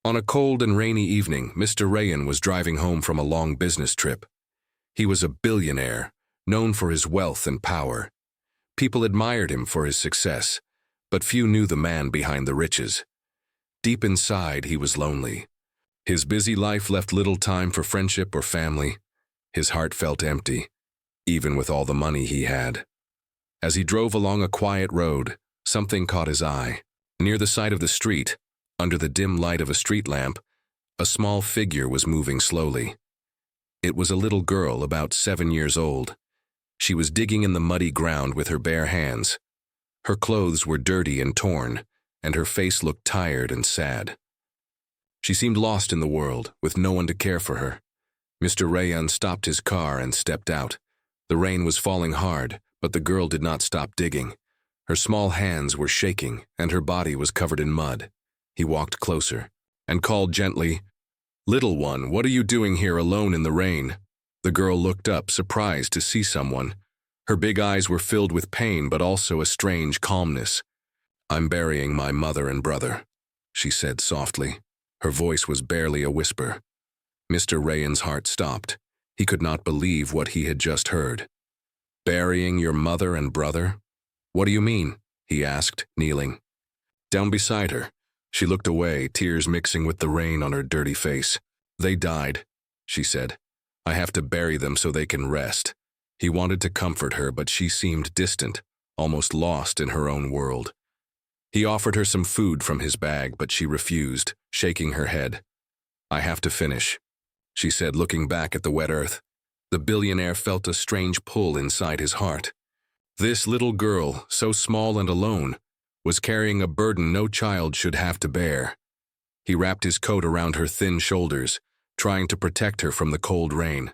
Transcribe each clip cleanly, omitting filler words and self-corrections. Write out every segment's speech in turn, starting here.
On a cold and rainy evening, Mr. Rayan was driving home from a long business trip. He was a billionaire, known for his wealth and power. People admired him for his success, but few knew the man behind the riches. Deep inside, he was lonely. His busy life left little time for friendship or family. His heart felt empty, even with all the money he had. As he drove along a quiet road, something caught his eye. Near the side of the street, under the dim light of a street lamp, a small figure was moving slowly. It was a little girl about 7 years old. She was digging in the muddy ground with her bare hands. Her clothes were dirty and torn, and her face looked tired and sad. She seemed lost in the world, with no one to care for her. Mr. Rayan stopped his car and stepped out. The rain was falling hard, but the girl did not stop digging. Her small hands were shaking, and her body was covered in mud. He walked closer and called gently, "Little one, what are you doing here alone in the rain?" The girl looked up, surprised to see someone. Her big eyes were filled with pain, but also a strange calmness. "I'm burying my mother and brother," she said softly. Her voice was barely a whisper. Mr. Rayan's heart stopped. He could not believe what he had just heard. "Burying your mother and brother? What do you mean?" he asked, kneeling. Down beside her, she looked away, tears mixing with the rain on her dirty face. "They died," she said. "I have to bury them so they can rest." He wanted to comfort her, but she seemed distant, almost lost in her own world. He offered her some food from his bag, but she refused, shaking her head. "I have to finish," she said, looking back at the wet earth. The billionaire felt a strange pull inside his heart. This little girl, so small and alone, was carrying a burden no child should have to bear. He wrapped his coat around her thin shoulders, trying to protect her from the cold rain.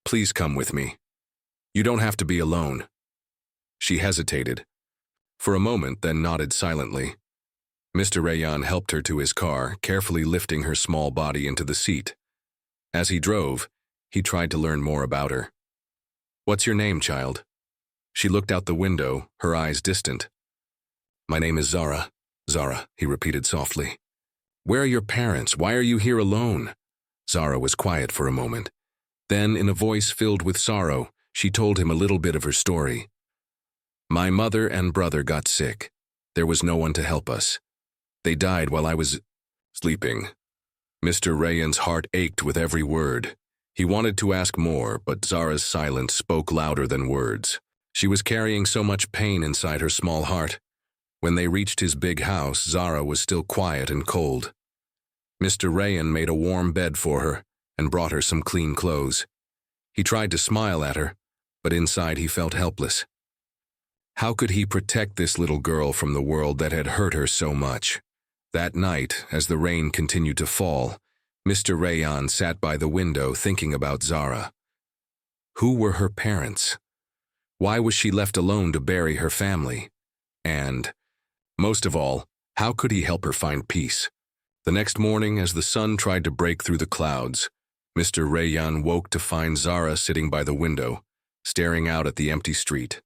"Please come with me. You don't have to be alone." She hesitated. For a moment, then nodded silently. Mr. Rayan helped her to his car, carefully lifting her small body into the seat. As he drove, he tried to learn more about her. "What's your name, child?" She looked out the window, her eyes distant. "My name is Zara." "Zara," he repeated softly. "Where are your parents? Why are you here alone?" Zara was quiet for a moment. Then, in a voice filled with sorrow, she told him a little bit of her story. "My mother and brother got sick. There was no one to help us. They died while I was sleeping." Mr. Rayan's heart ached with every word. He wanted to ask more, but Zara's silence spoke louder than words. She was carrying so much pain inside her small heart. When they reached his big house, Zara was still quiet and cold. Mr. Rayan made a warm bed for her and brought her some clean clothes. He tried to smile at her, but inside he felt helpless. How could he protect this little girl from the world that had hurt her so much? That night, as the rain continued to fall, Mr. Rayan sat by the window thinking about Zara. Who were her parents? Why was she left alone to bury her family? And, most of all, how could he help her find peace? The next morning, as the sun tried to break through the clouds, Mr. Rayan woke to find Zara sitting by the window, staring out at the empty street.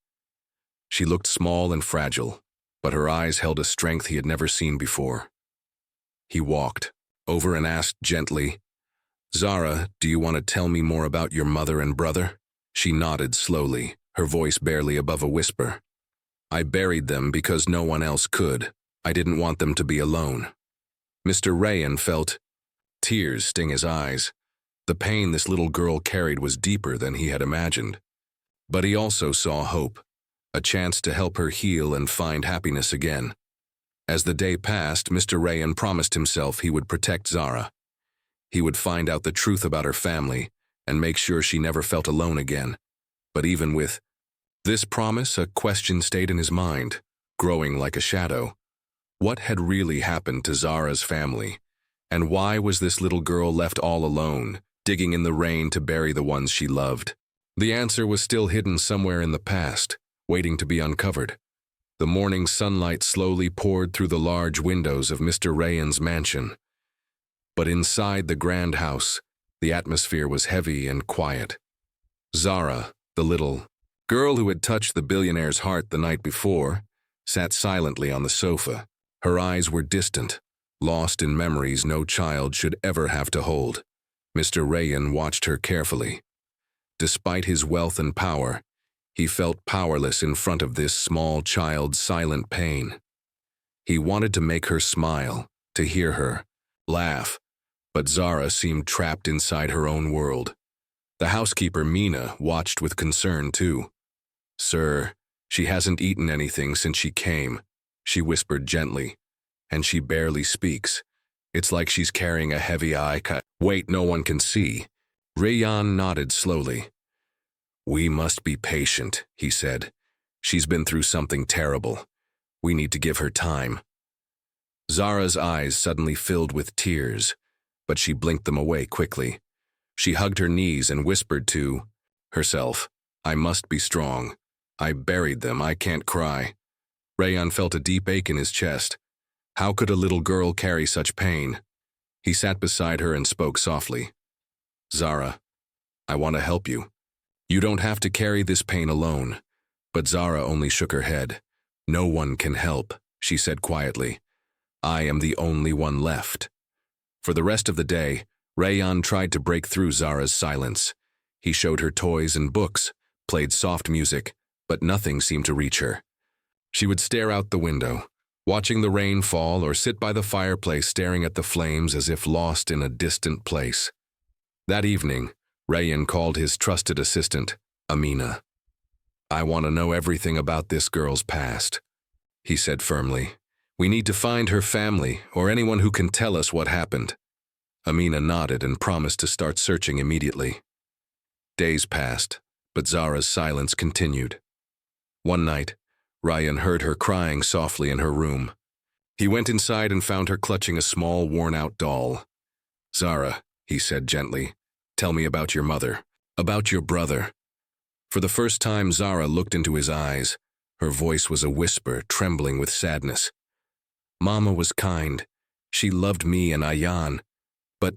She looked small and fragile, but her eyes held a strength he had never seen before. He walked over and asked gently, "Zara, do you want to tell me more about your mother and brother?" She nodded slowly, her voice barely above a whisper. "I buried them because no one else could. I didn't want them to be alone." Mr. Rayan felt tears sting his eyes. The pain this little girl carried was deeper than he had imagined. But he also saw hope, a chance to help her heal and find happiness again. As the day passed, Mr. Rayan promised himself he would protect Zara. He would find out the truth about her family and make sure she never felt alone again. But even with this promise, a question stayed in his mind, growing like a shadow. What had really happened to Zara's family? And why was this little girl left all alone, digging in the rain to bury the ones she loved? The answer was still hidden somewhere in the past, waiting to be uncovered. The morning sunlight slowly poured through the large windows of Mr. Rayan's mansion. But inside the grand house, the atmosphere was heavy and quiet. Zara, the little girl who had touched the billionaire's heart the night before, sat silently on the sofa. Her eyes were distant, lost in memories no child should ever have to hold. Mr. Rayan watched her carefully. Despite his wealth and power, he felt powerless in front of this small child's silent pain. He wanted to make her smile, to hear her laugh, but Zara seemed trapped inside her own world. The housekeeper, Mina, watched with concern too. "Sir, she hasn't eaten anything since she came," she whispered gently, "and she barely speaks. It's like she's carrying a heavy eye cut. Wait, no one can see." Rayan nodded slowly. "We must be patient," he said. "She's been through something terrible. We need to give her time." Zara's eyes suddenly filled with tears, but she blinked them away quickly. She hugged her knees and whispered to herself, "I must be strong. I buried them. I can't cry." Rayan felt a deep ache in his chest. How could a little girl carry such pain? He sat beside her and spoke softly. "Zara, I want to help you. You don't have to carry this pain alone." But Zara only shook her head. "No one can help," she said quietly. "I am the only one left." For the rest of the day, Rayan tried to break through Zara's silence. He showed her toys and books, played soft music, but nothing seemed to reach her. She would stare out the window, watching the rain fall, or sit by the fireplace staring at the flames as if lost in a distant place. That evening, Rayan called his trusted assistant, Amina. "I want to know everything about this girl's past," he said firmly. "We need to find her family or anyone who can tell us what happened." Amina nodded and promised to start searching immediately. Days passed, but Zara's silence continued. One night, Rayan heard her crying softly in her room. He went inside and found her clutching a small, worn-out doll. "Zara," he said gently, "tell me about your mother, about your brother." For the first time, Zara looked into his eyes. Her voice was a whisper, trembling with sadness. "Mama was kind. She loved me and Ayan. But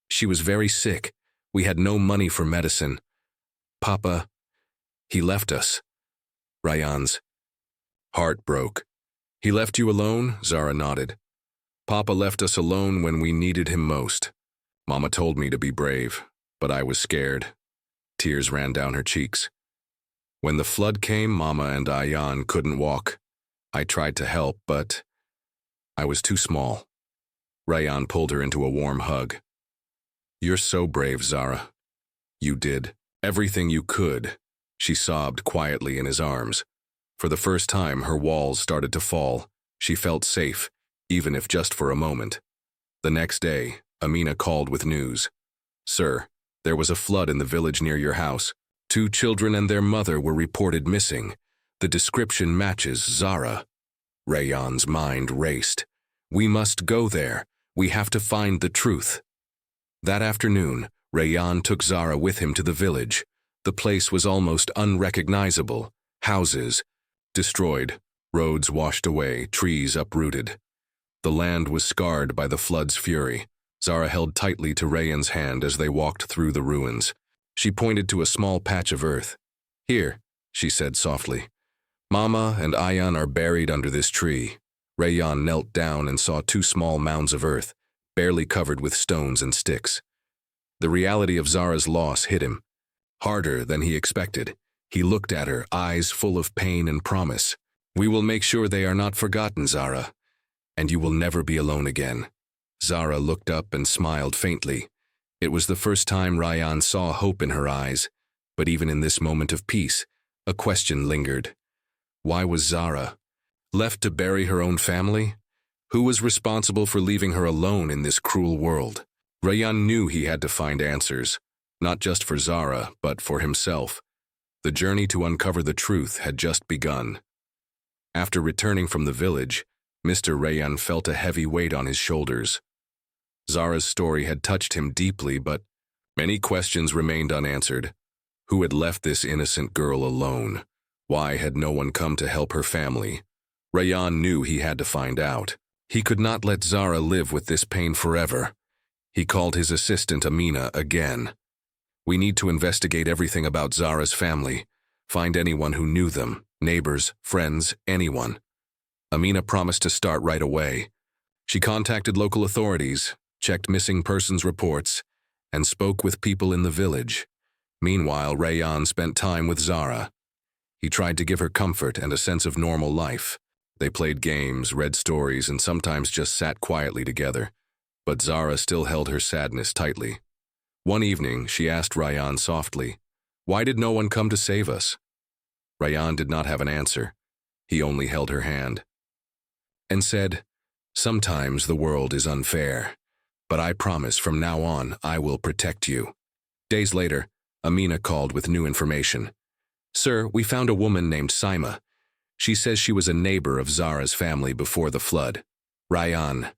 she was very sick. We had no money for medicine. Papa, he left us." Rayan's heart broke. "He left you alone?" Zara nodded. "Papa left us alone when we needed him most. Mama told me to be brave, but I was scared." Tears ran down her cheeks. "When the flood came, Mama and Ayan couldn't walk. I tried to help, but I was too small." Rayan pulled her into a warm hug. "You're so brave, Zara. You did everything you could." She sobbed quietly in his arms. For the first time, her walls started to fall. She felt safe, even if just for a moment. The next day, Amina called with news. "Sir, there was a flood in the village near your house. 2 children and their mother were reported missing. The description matches Zara." Rayan's mind raced. "We must go there. We have to find the truth." That afternoon, Rayan took Zara with him to the village. The place was almost unrecognizable. Houses destroyed, roads washed away, trees uprooted. The land was scarred by the flood's fury. Zara held tightly to Rayan's hand as they walked through the ruins. She pointed to a small patch of earth. "Here," she said softly. "Mama and Ayan are buried under this tree." Rayan knelt down and saw 2 small mounds of earth, barely covered with stones and sticks. The reality of Zara's loss hit him, harder than he expected. He looked at her, eyes full of pain and promise. "We will make sure they are not forgotten, Zara, and you will never be alone again." Zara looked up and smiled faintly. It was the first time Rayan saw hope in her eyes, but even in this moment of peace, a question lingered. Why was Zara left to bury her own family? Who was responsible for leaving her alone in this cruel world? Rayan knew he had to find answers, not just for Zara, but for himself. The journey to uncover the truth had just begun. After returning from the village, Mr. Rayan felt a heavy weight on his shoulders. Zara's story had touched him deeply, but many questions remained unanswered. Who had left this innocent girl alone? Why had no one come to help her family? Rayan knew he had to find out. He could not let Zara live with this pain forever. He called his assistant Amina again. "We need to investigate everything about Zara's family. Find anyone who knew them, neighbors, friends, anyone." Amina promised to start right away. She contacted local authorities, checked missing persons reports, and spoke with people in the village. Meanwhile, Rayan spent time with Zara. He tried to give her comfort and a sense of normal life. They played games, read stories, and sometimes just sat quietly together. But Zara still held her sadness tightly. One evening, she asked Rayan softly, "Why did no one come to save us?" Rayan did not have an answer. He only held her hand and said, "Sometimes the world is unfair, but I promise from now on I will protect you." Days later, Amina called with new information. "Sir, we found a woman named Saima. She says she was a neighbor of Zara's family before the flood." Rayan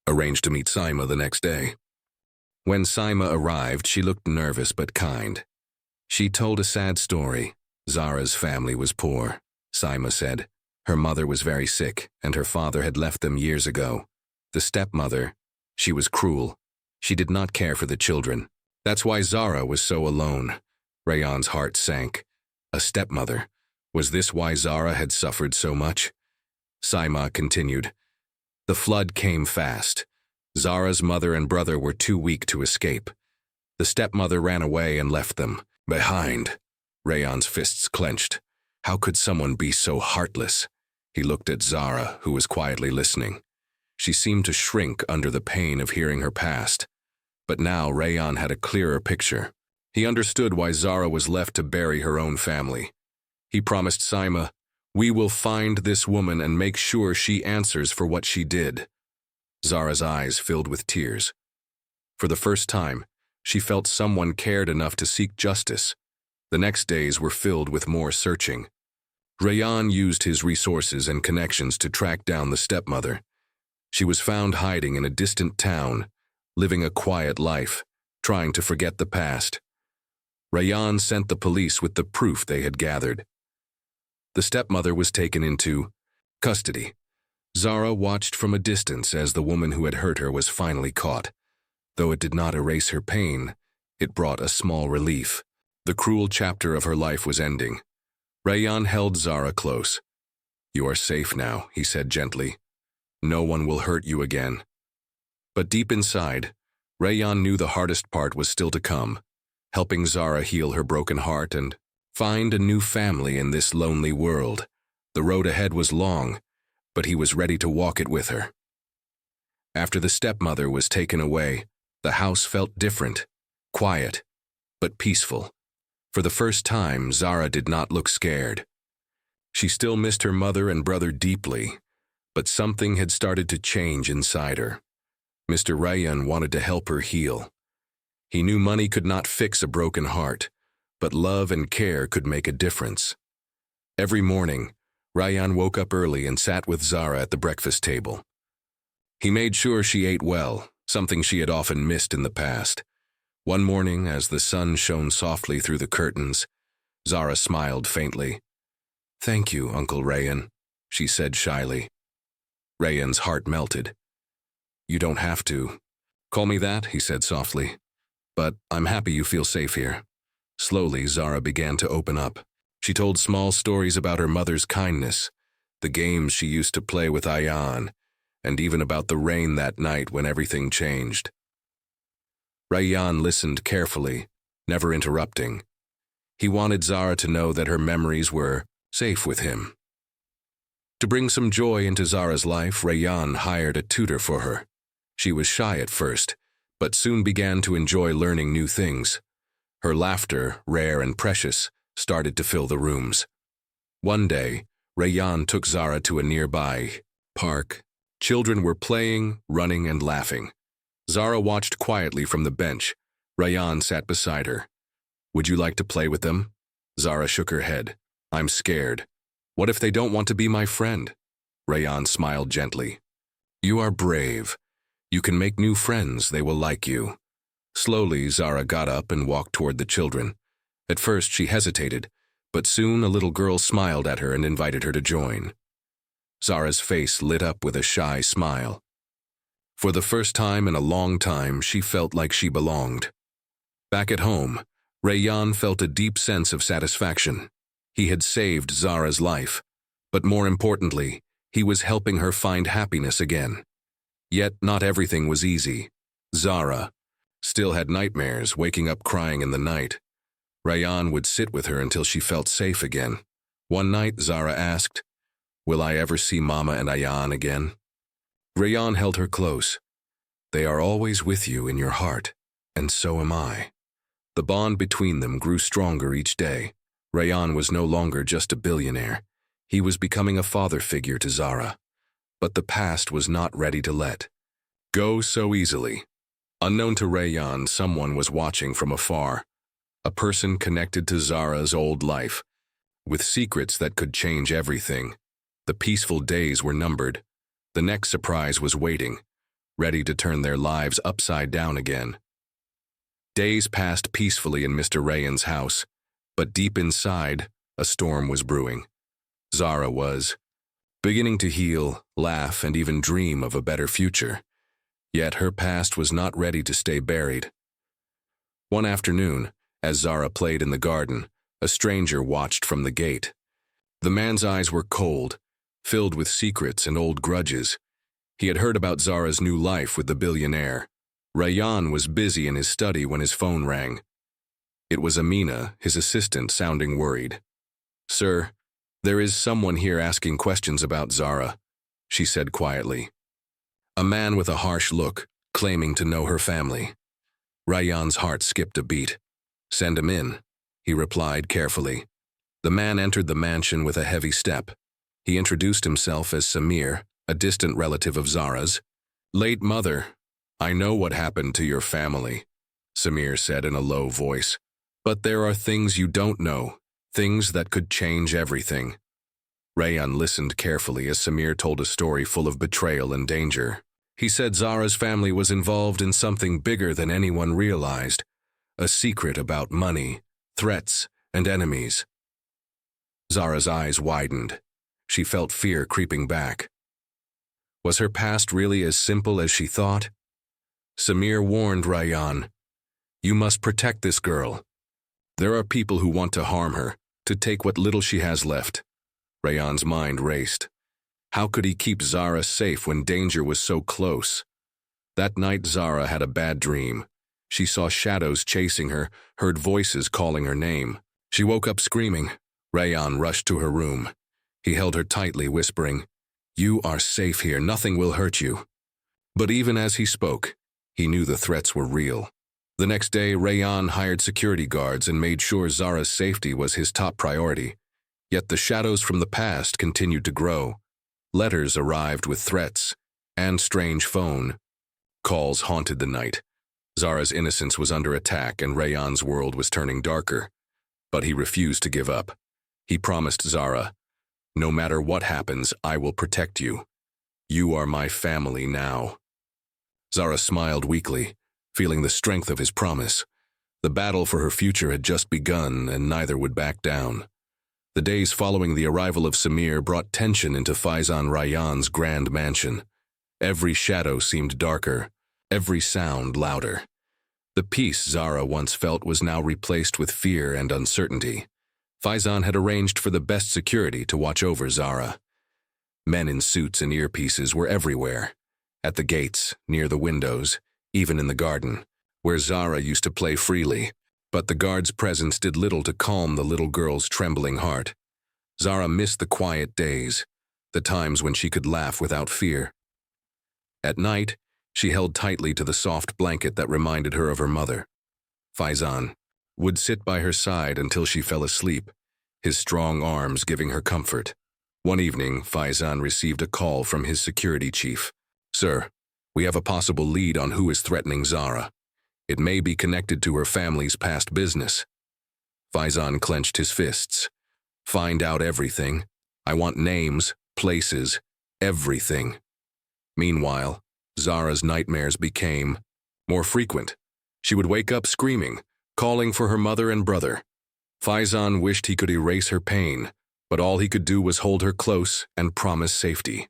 arranged to meet Saima the next day. When Saima arrived, she looked nervous but kind. She told a sad story. Zara's family was poor, Saima said. Her mother was very sick, and her father had left them years ago. The stepmother, she was cruel. She did not care for the children. That's why Zara was so alone. Rayan's heart sank. A stepmother. Was this why Zara had suffered so much? Saima continued. The flood came fast. Zara's mother and brother were too weak to escape. The stepmother ran away and left them behind. Rayan's fists clenched. How could someone be so heartless? He looked at Zara, who was quietly listening. She seemed to shrink under the pain of hearing her past. But now Rayan had a clearer picture. He understood why Zara was left to bury her own family. He promised Saima, "We will find this woman and make sure she answers for what she did." Zara's eyes filled with tears. For the first time, she felt someone cared enough to seek justice. The next days were filled with more searching. Rayan used his resources and connections to track down the stepmother. She was found hiding in a distant town, living a quiet life, trying to forget the past. Rayan sent the police with the proof they had gathered. The stepmother was taken into custody. Zara watched from a distance as the woman who had hurt her was finally caught. Though it did not erase her pain, it brought a small relief. The cruel chapter of her life was ending. Rayan held Zara close. "You are safe now," he said gently. "No one will hurt you again." But deep inside, Rayan knew the hardest part was still to come, helping Zara heal her broken heart and find a new family in this lonely world. The road ahead was long, but he was ready to walk it with her. After the stepmother was taken away, the house felt different, quiet, but peaceful. For the first time, Zara did not look scared. She still missed her mother and brother deeply, but something had started to change inside her. Mr. Rayan wanted to help her heal. He knew money could not fix a broken heart, but love and care could make a difference. Every morning, Rayan woke up early and sat with Zara at the breakfast table. He made sure she ate well, something she had often missed in the past. One morning, as the sun shone softly through the curtains, Zara smiled faintly. "Thank you, Uncle Rayan," she said shyly. Rayan's heart melted. "You don't have to. Call me that," he said softly. "But I'm happy you feel safe here." Slowly, Zara began to open up. She told small stories about her mother's kindness, the games she used to play with Ayan, and even about the rain that night when everything changed. Rayan listened carefully, never interrupting. He wanted Zara to know that her memories were safe with him. To bring some joy into Zara's life, Rayan hired a tutor for her. She was shy at first, but soon began to enjoy learning new things. Her laughter, rare and precious, started to fill the rooms. One day, Rayan took Zara to a nearby park. Children were playing, running, and laughing. Zara watched quietly from the bench. Rayan sat beside her. "Would you like to play with them?" Zara shook her head. "I'm scared. What if they don't want to be my friend?" Rayan smiled gently. "You are brave. You can make new friends. They will like you." Slowly, Zara got up and walked toward the children. At first, she hesitated, but soon a little girl smiled at her and invited her to join. Zara's face lit up with a shy smile. For the first time in a long time, she felt like she belonged. Back at home, Rayan felt a deep sense of satisfaction. He had saved Zara's life, but more importantly, he was helping her find happiness again. Yet not everything was easy. Zara still had nightmares, waking up crying in the night. Rayan would sit with her until she felt safe again. One night, Zara asked, "Will I ever see Mama and Ayan again?" Rayan held her close. "They are always with you in your heart, and so am I." The bond between them grew stronger each day. Rayan was no longer just a billionaire. He was becoming a father figure to Zara. But the past was not ready to let go so easily. Unknown to Rayan, someone was watching from afar. A person connected to Zara's old life, with secrets that could change everything. The peaceful days were numbered. The next surprise was waiting, ready to turn their lives upside down again. Days passed peacefully in Mr. Rayan's house, but deep inside, a storm was brewing. Zara was beginning to heal, laugh, and even dream of a better future. Yet her past was not ready to stay buried. One afternoon, as Zara played in the garden, a stranger watched from the gate. The man's eyes were cold, filled with secrets and old grudges. He had heard about Zara's new life with the billionaire. Rayan was busy in his study when his phone rang. It was Amina, his assistant, sounding worried. "Sir, there is someone here asking questions about Zara," she said quietly. A man with a harsh look, claiming to know her family. Rayan's heart skipped a beat. "Send him in," he replied carefully. The man entered the mansion with a heavy step. He introduced himself as Samir, a distant relative of Zara's. "Late mother, I know what happened to your family," Samir said in a low voice. "But there are things you don't know, things that could change everything." Rayan listened carefully as Samir told a story full of betrayal and danger. He said Zara's family was involved in something bigger than anyone realized, a secret about money, threats, and enemies. Zara's eyes widened. She felt fear creeping back. Was her past really as simple as she thought? Samir warned Rayan, "You must protect this girl. There are people who want to harm her, to take what little she has left." Rayan's mind raced. How could he keep Zara safe when danger was so close? That night Zara had a bad dream. She saw shadows chasing her, heard voices calling her name. She woke up screaming. Rayan rushed to her room. He held her tightly, whispering, "You are safe here, nothing will hurt you." But even as he spoke, he knew the threats were real. The next day, Rayan hired security guards and made sure Zara's safety was his top priority. Yet the shadows from the past continued to grow. Letters arrived with threats, and strange phone calls haunted the night. Zara's innocence was under attack and Rayan's world was turning darker. But he refused to give up. He promised Zara, "No matter what happens, I will protect you. You are my family now." Zara smiled weakly, feeling the strength of his promise. The battle for her future had just begun, and neither would back down. The days following the arrival of Samir brought tension into Faizan Rayan's grand mansion. Every shadow seemed darker, every sound louder. The peace Zara once felt was now replaced with fear and uncertainty. Faizan had arranged for the best security to watch over Zara. Men in suits and earpieces were everywhere. At the gates, near the windows, even in the garden, where Zara used to play freely. But the guard's presence did little to calm the little girl's trembling heart. Zara missed the quiet days, the times when she could laugh without fear. At night, she held tightly to the soft blanket that reminded her of her mother. Faizan would sit by her side until she fell asleep, his strong arms giving her comfort. One evening, Faizan received a call from his security chief. "Sir, we have a possible lead on who is threatening Zara. It may be connected to her family's past business." Faizan clenched his fists. "Find out everything. I want names, places, everything." Meanwhile, Zara's nightmares became more frequent. She would wake up screaming, calling for her mother and brother. Faizan wished he could erase her pain, but all he could do was hold her close and promise safety.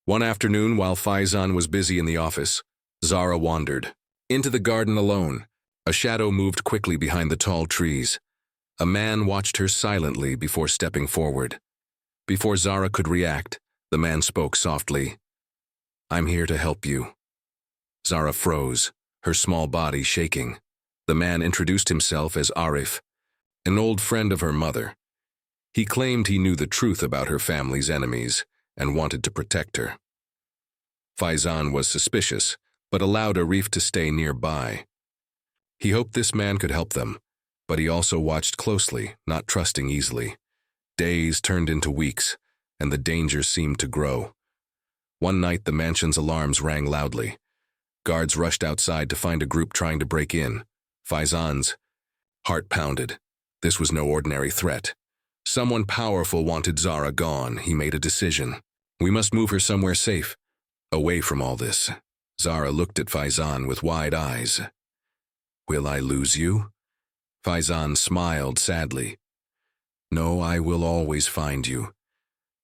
One afternoon, while Faizan was busy in the office, Zara wandered into the garden alone. A shadow moved quickly behind the tall trees. A man watched her silently before stepping forward. Before Zara could react, the man spoke softly. I'm here to help you. Zara froze, her small body shaking. The man introduced himself as Arif, an old friend of her mother. He claimed he knew the truth about her family's enemies and wanted to protect her. Faizan was suspicious, but allowed Arif to stay nearby. He hoped this man could help them, but he also watched closely, not trusting easily. Days turned into weeks, and the danger seemed to grow. One night, the mansion's alarms rang loudly. Guards rushed outside to find a group trying to break in. Faizan's heart pounded. This was no ordinary threat. Someone powerful wanted Zara gone. He made a decision. We must move her somewhere safe, away from all this. Zara looked at Faizan with wide eyes. Will I lose you? Faizan smiled sadly. No, I will always find you.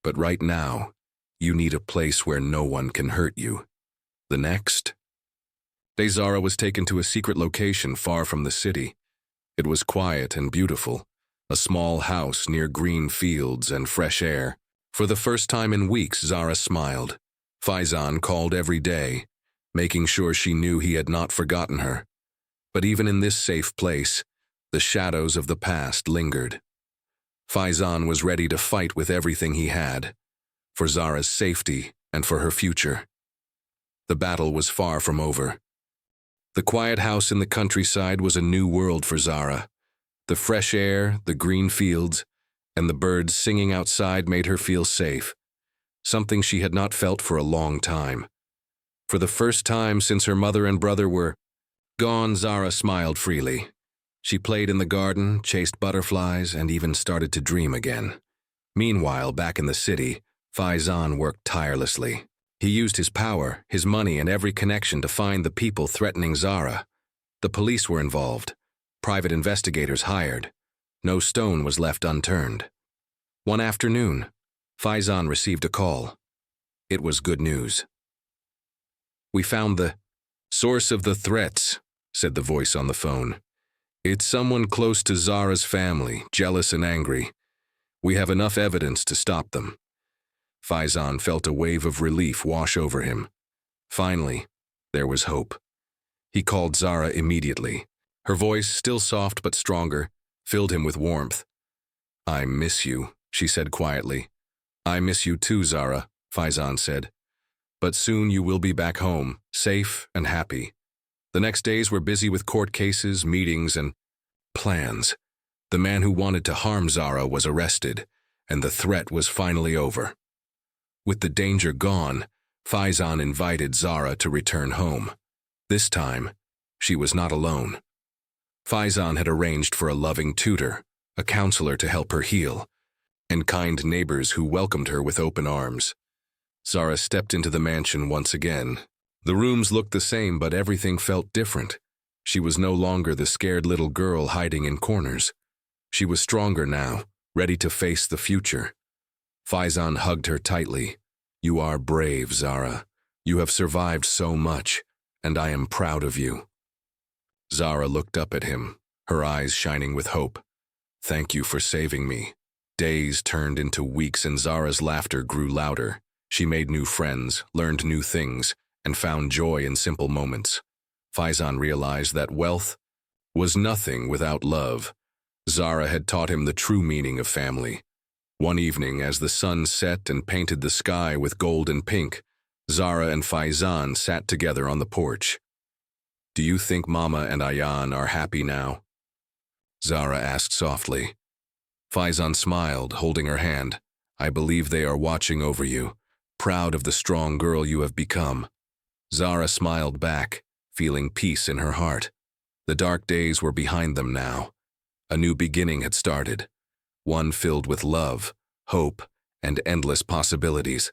But right now, you need a place where no one can hurt you. The next day, Zara was taken to a secret location far from the city. It was quiet and beautiful, a small house near green fields and fresh air. For the first time in weeks, Zara smiled. Faizan called every day, making sure she knew he had not forgotten her. But even in this safe place, the shadows of the past lingered. Faizan was ready to fight with everything he had, for Zara's safety and for her future. The battle was far from over. The quiet house in the countryside was a new world for Zara. The fresh air, the green fields, and the birds singing outside made her feel safe, something she had not felt for a long time. For the first time since her mother and brother were gone, Zara smiled freely. She played in the garden, chased butterflies, and even started to dream again. Meanwhile, back in the city, Faizan worked tirelessly. He used his power, his money, and every connection to find the people threatening Zara. The police were involved, private investigators hired. No stone was left unturned. One afternoon, Faizan received a call. It was good news. We found the source of the threats, said the voice on the phone. It's someone close to Zara's family, jealous and angry. We have enough evidence to stop them. Faizan felt a wave of relief wash over him. Finally, there was hope. He called Zara immediately. Her voice, still soft but stronger, filled him with warmth. I miss you, she said quietly. I miss you too, Zara, Faizan said. But soon you will be back home, safe and happy. The next days were busy with court cases, meetings, and plans. The man who wanted to harm Zara was arrested, and the threat was finally over. With the danger gone, Faizan invited Zara to return home. This time, she was not alone. Faizan had arranged for a loving tutor, a counselor to help her heal, and kind neighbors who welcomed her with open arms. Zara stepped into the mansion once again. The rooms looked the same, but everything felt different. She was no longer the scared little girl hiding in corners. She was stronger now, ready to face the future. Faizan hugged her tightly. You are brave, Zara. You have survived so much, and I am proud of you. Zara looked up at him, her eyes shining with hope. Thank you for saving me. Days turned into weeks and Zara's laughter grew louder. She made new friends, learned new things, and found joy in simple moments. Faizan realized that wealth was nothing without love. Zara had taught him the true meaning of family. One evening, as the sun set and painted the sky with gold and pink, Zara and Faizan sat together on the porch. Do you think Mama and Ayan are happy now? Zara asked softly. Faizan smiled, holding her hand. I believe they are watching over you, proud of the strong girl you have become. Zara smiled back, feeling peace in her heart. The dark days were behind them now. A new beginning had started, one filled with love, hope, and endless possibilities.